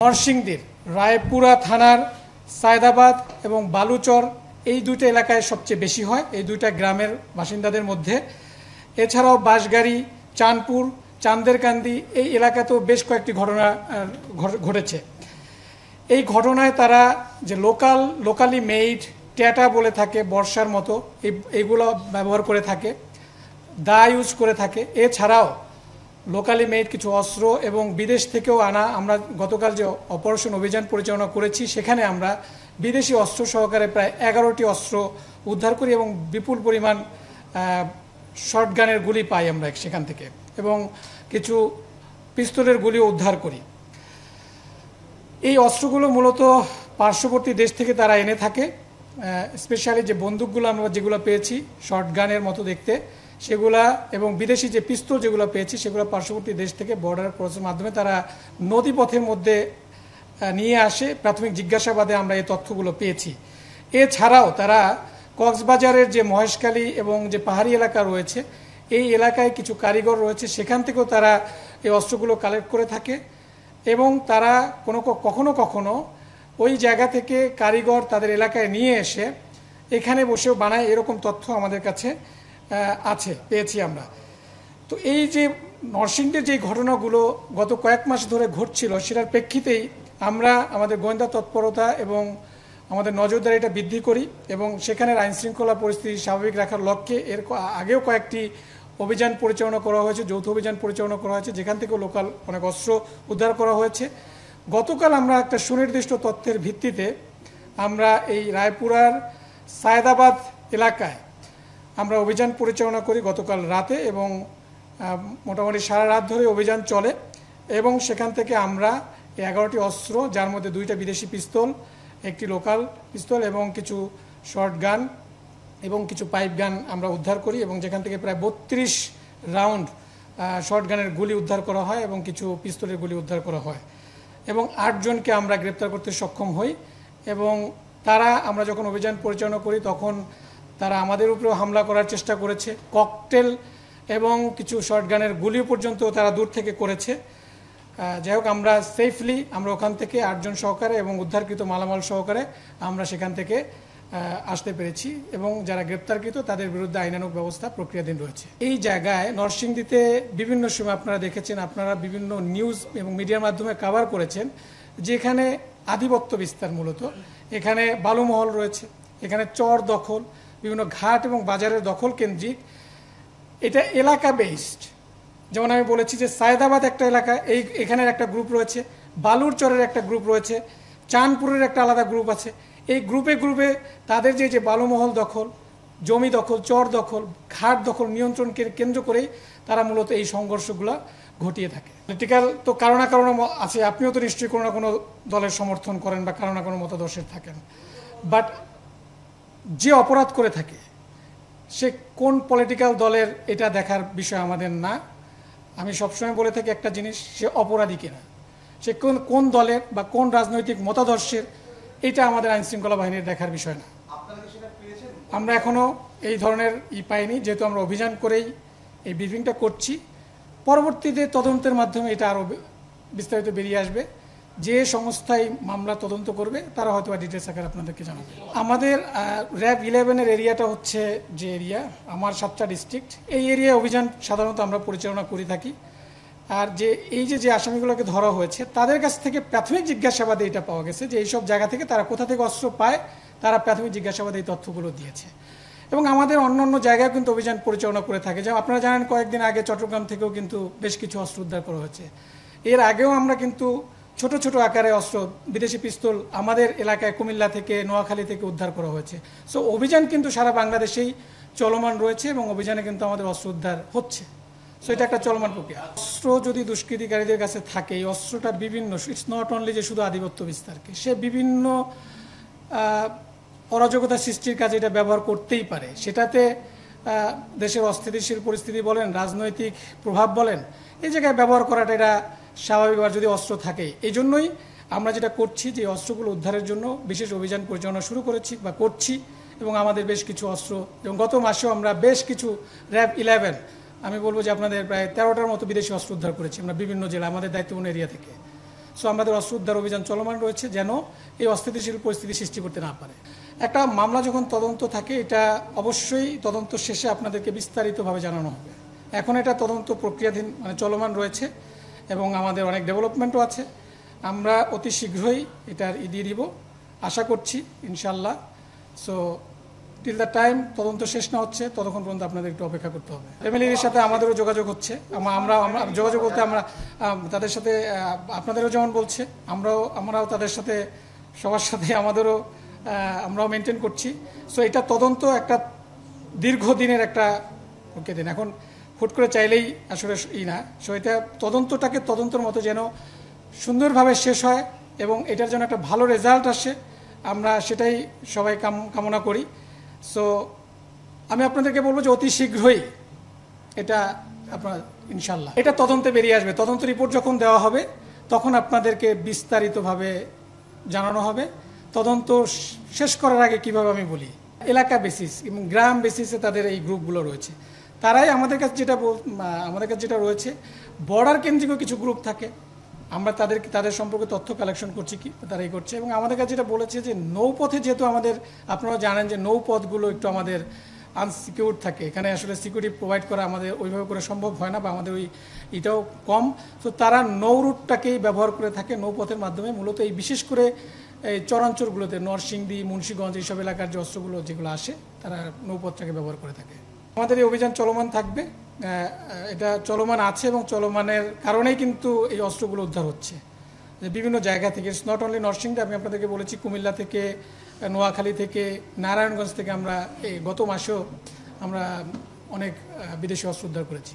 নরসিংদীর রায়পুরা থানার সায়দাবাদ এবং বালুচর এই দুইটা এলাকায় সবচেয়ে বেশি হয়, এই দুইটা গ্রামের বাসিন্দাদের মধ্যে। এছাড়াও বাঁশগাড়ি, চাঁদপুর, চান্দেরকান্দি এই এলাকাতেও বেশ কয়েকটি ঘটনা ঘটেছে। এই ঘটনায় তারা যে লোকালি মেইড ট্যাটা বলে থাকে, বর্ষার মতো এইগুলো ব্যবহার করে থাকে, দা ইউজ করে থাকে। এছাড়াও লোকালি মেড কিছু অস্ত্র এবং বিদেশ থেকেও আনা, আমরা গতকাল যে অপারেশন অভিযান পরিচালনা করেছি সেখানে আমরা বিদেশি অস্ত্র সহকারে প্রায় 11টি অস্ত্র উদ্ধার করি এবং বিপুল পরিমাণ শর্টগানের গুলি পাই আমরা সেখান থেকে, এবং কিছু পিস্তলের গুলিও উদ্ধার করি। এই অস্ত্রগুলো মূলত পার্শ্ববর্তী দেশ থেকে তারা এনে থাকে। স্পেশালি যে বন্দুকগুলো আমরা যেগুলো পেয়েছি শর্টগানের মতো দেখতে সেগুলা, এবং বিদেশি যে পিস্তল যেগুলো পেয়েছি সেগুলো পার্শ্ববর্তী দেশ থেকে বর্ডার ক্রসের মাধ্যমে তারা নদীপথের মধ্যে নিয়ে আসে। প্রাথমিক জিজ্ঞাসাবাদে আমরা এই তথ্যগুলো পেয়েছি। এছাড়াও তারা কক্সবাজারের যে মহেশখালী এবং যে পাহাড়ি এলাকা রয়েছে এই এলাকায় কিছু কারিগর রয়েছে, সেখান থেকেও তারা এই অস্ত্রগুলো কালেক্ট করে থাকে এবং তারা কখনো কখনো ওই জায়গা থেকে কারিগর তাদের এলাকায় নিয়ে এসে এখানে বসেও বানায়, এরকম তথ্য আমাদের কাছে পেয়েছি আমরা। তো এই যে নরসিংদীর যে ঘটনাগুলো গত কয়েক মাস ধরে ঘটছিল সেটার প্রেক্ষিতেই আমরা আমাদের গোয়েন্দা তৎপরতা এবং আমাদের নজরদারিটা বৃদ্ধি করি এবং সেখানের আইনশৃঙ্খলা পরিস্থিতি স্বাভাবিক রাখার লক্ষ্যে এর আগেও কয়েকটি অভিযান পরিচালনা করা হয়েছে, যৌথ অভিযান পরিচালনা করা হয়েছে, যেখান থেকে লোকাল অনেক অস্ত্র উদ্ধার করা হয়েছে। গতকাল আমরা একটা সুনির্দিষ্ট তথ্যের ভিত্তিতে আমরা এই রায়পুরার সায়দাবাদ এলাকায় আমরা অভিযান পরিচালনা করি গতকাল রাতে, এবং মোটামুটি সারা রাত ধরে অভিযান চলে এবং সেখান থেকে আমরা 11টি অস্ত্র, যার মধ্যে 2টা বিদেশি পিস্তল, একটি লোকাল পিস্তল এবং কিছু শর্ট গান এবং কিছু পাইপ গান আমরা উদ্ধার করি, এবং যেখান থেকে প্রায় 32 রাউন্ড শর্ট গানের গুলি উদ্ধার করা হয় এবং কিছু পিস্তলের গুলি উদ্ধার করা হয়, এবং 8 জনকে আমরা গ্রেপ্তার করতে সক্ষম হই। এবং তারা, আমরা যখন অভিযান পরিচালনা করি তখন তারা আমাদের উপরেও হামলা করার চেষ্টা করেছে, ককটেল এবং কিছু শর্টগানের গুলি পর্যন্ত তারা দূর থেকে করেছে। যাই হোক, আমরা সেফলি আমরা ওখান থেকে 8 জন সহকারে এবং উদ্ধারকৃত মালামাল সহকারে আমরা সেখান থেকে আসতে পেরেছি, এবং যারা গ্রেপ্তারকৃত তাদের বিরুদ্ধে আইনানুগ ব্যবস্থা প্রক্রিয়াধীন রয়েছে। এই জায়গায় নরসিংদীতে বিভিন্ন সময় আপনারা দেখেছেন, আপনারা বিভিন্ন নিউজ এবং মিডিয়ার মাধ্যমে কভার করেছেন, যেখানে আধিপত্য বিস্তার, মূলত এখানে বালুমহল রয়েছে, এখানে চর দখল, বিভিন্ন ঘাট এবং বাজারের দখল কেন্দ্রিক, এটা এলাকা বেসড। যেমন আমি বলেছি যে সায়দাবাদ একটা এলাকা, এখানের একটা গ্রুপ রয়েছে, বালুর চরের একটা গ্রুপ রয়েছে, চাঁদপুরের একটা আলাদা গ্রুপ আছে। এই গ্রুপে তাদের যে বালুমহল দখল, জমি দখল, চর দখল, ঘাট দখল নিয়ন্ত্রণকে কেন্দ্র করেই তারা মূলত এই সংঘর্ষগুলো ঘটিয়ে থাকে। পলিটিক্যাল তো কারো না কারো আছে, আপনিও তো নিশ্চয়ই কোনো না কোনো দলের সমর্থন করেন বা কারো না কোনো মতাদর্শের থাকেন, বাট যে অপরাধ করে থাকে সে কোন পলিটিক্যাল দলের এটা দেখার বিষয় আমাদের না। আমি সবসময় বলে থাকি একটা জিনিস, সে অপরাধী কিনা, সে কোন দলের বা কোন রাজনৈতিক মতাদর্শের, এটা আমাদের আইনশৃঙ্খলা বাহিনীর দেখার বিষয় না। আমরা এখনো এই ধরনের পাইনি, যেহেতু আমরা অভিযান করেই এই ব্রিফিংটা করছি। পরবর্তীতে তদন্তের মাধ্যমে এটা আরও বিস্তারিত বেরিয়ে আসবে। যে সংস্থায় মামলা তদন্ত করবে তারা হয়তো ডিটেলস আকারে আপনাদেরকে জানাবে। আমাদের র্যাব 11-এর এরিয়াটা হচ্ছে যে এরিয়া, আমার 7টা ডিস্ট্রিক্ট, এই এরিয়ায় অভিযান সাধারণত আমরা পরিচালনা করে থাকি। আর যে আসামিগুলোকে ধরা হয়েছে তাদের কাছ থেকে প্রাথমিক জিজ্ঞাসাবাদে এটা পাওয়া গেছে যে এইসব জায়গা থেকে তারা কোথা থেকে অস্ত্র পায়, তারা প্রাথমিক জিজ্ঞাসাবাদে এই তথ্যগুলো দিয়েছে। এবং আমাদের অন্য জায়গায় কিন্তু অভিযান পরিচালনা করে থাকে, যেমন আপনারা জানেন কয়েকদিন আগে চট্টগ্রাম থেকেও কিন্তু বেশ কিছু অস্ত্র উদ্ধার করা হয়েছে। এর আগেও আমরা কিন্তু ছোট ছোট আকারে অস্ত্র, বিদেশি পিস্তল আমাদের এলাকায় কুমিল্লা থেকে, নোয়াখালী থেকে উদ্ধার করা হয়েছে। সো অভিযান কিন্তু সারা বাংলাদেশেই চলমান রয়েছে এবং অভিযানে কিন্তু আমাদের অস্ত্র উদ্ধার হচ্ছে। সো এটা একটা চলমান প্রক্রিয়া। অস্ত্র যদি দুষ্কৃতিকারীদের কাছে থাকে, এই অস্ত্রটা বিভিন্ন, ইটস নট অনলি যে শুধু আধিপত্য বিস্তারকে, সে বিভিন্ন অরাজকতা সৃষ্টির কাজে এটা ব্যবহার করতেই পারে। সেটাতে দেশের অস্থিতিশীল পরিস্থিতি বলেন, রাজনৈতিক প্রভাব বলেন, এই জায়গায় ব্যবহার করাটা এটা স্বাভাবিকভাবে যদি অস্ত্র থাকে। এই জন্যই আমরা যেটা করছি যে অস্ত্রগুলো উদ্ধারের জন্য বিশেষ অভিযান পরিচালনা শুরু করেছি বা করছি, এবং আমাদের বেশ কিছু অস্ত্র, এবং গত মাসেও আমরা বেশ কিছু র্যাব 11, আমি বলবো যে আপনাদের প্রায় 13টার মতো বিদেশি অস্ত্র উদ্ধার করেছি আমরা বিভিন্ন জেলা, আমাদের দায়িত্বপূর্ণ এরিয়া থেকে। সো আমাদের অস্ত্র উদ্ধার অভিযান চলমান রয়েছে যেন এই অস্থিতিশীল পরিস্থিতি সৃষ্টি করতে না পারে। একটা মামলা যখন তদন্ত থাকে এটা অবশ্যই তদন্ত শেষে আপনাদেরকে বিস্তারিতভাবে জানানো হবে। এখন এটা তদন্ত প্রক্রিয়াধীন মানে চলমান রয়েছে এবং আমাদের অনেক ডেভেলপমেন্টও আছে। আমরা অতি শীঘ্রই এটার দিয়ে দিব আশা করছি ইনশাল্লাহ। সো টিল দ্য টাইম তদন্ত শেষ না হচ্ছে ততক্ষণ পর্যন্ত আপনাদের একটু অপেক্ষা করতে হবে। ফ্যামিলির সাথে আমাদেরও যোগাযোগ হচ্ছে, আমরা যোগাযোগ বলতে আমরা তাদের সাথে আপনাদেরও যেমন বলছে আমরাও তাদের সাথে সবার সাথে আমরাও মেনটেন করছি। সো এটা তদন্ত একটা দীর্ঘদিনের একটা দিন, এখন হুট করে চাইলেই আসলে না। সো এটা তদন্তটাকে তদন্তের মতো যেন সুন্দরভাবে শেষ হয় এবং এটার জন্য একটা ভালো রেজাল্ট আসে, আমরা সেটাই সবাই কামনা করি। সো আমি আপনাদেরকে বলবো যে অতি শীঘ্রই এটা আপনার ইনশাল্লাহ এটা তদন্তে বেরিয়ে আসবে। তদন্ত রিপোর্ট যখন দেওয়া হবে তখন আপনাদেরকে বিস্তারিতভাবে জানানো হবে। তদন্ত শেষ করার আগে কিভাবে আমি বলি, এলাকা বেসিস এবং গ্রাম বেসিসে তাদের এই গ্রুপগুলো রয়েছে। তারাই আমাদের কাছে যেটা রয়েছে, বর্ডার কেন্দ্রিক কিছু গ্রুপ থাকে, আমরা তাদের সম্পর্কে তথ্য কালেকশন করছি কি তারাই করছে। এবং আমাদের কাছে যেটা বলেছে যে নৌপথে যেহেতু আপনারা জানেন যে নৌপথগুলো একটু আমাদের আনসিকিউর থাকে, এখানে আসলে সিকিউরিটি প্রোভাইড করা আমাদের ওইভাবে করে সম্ভব হয় না বা আমাদের এটাও কম। তো তারা নৌ রুটটাকেই ব্যবহার করে থাকে, নৌপথের মাধ্যমে মূলত এই বিশেষ করে এই চরাঞ্চলগুলোতে নরসিংদী, মুন্সিগঞ্জ এইসব এলাকার যে অস্ত্রগুলো যেগুলো আসে তারা নৌপথটাকে ব্যবহার করে থাকে। আমাদের এই অভিযান চলমান থাকবে, এটা চলমান আছে এবং চলমানের কারণেই কিন্তু এই অস্ত্রগুলো উদ্ধার হচ্ছে বিভিন্ন জায়গা থেকে। ইটস নট অনলি নরসিংদী, আমি আপনাদেরকে বলেছি কুমিল্লা থেকে, নোয়াখালী থেকে, নারায়ণগঞ্জ থেকে আমরা এই গত মাসেও আমরা অনেক বিদেশি অস্ত্র উদ্ধার করেছি।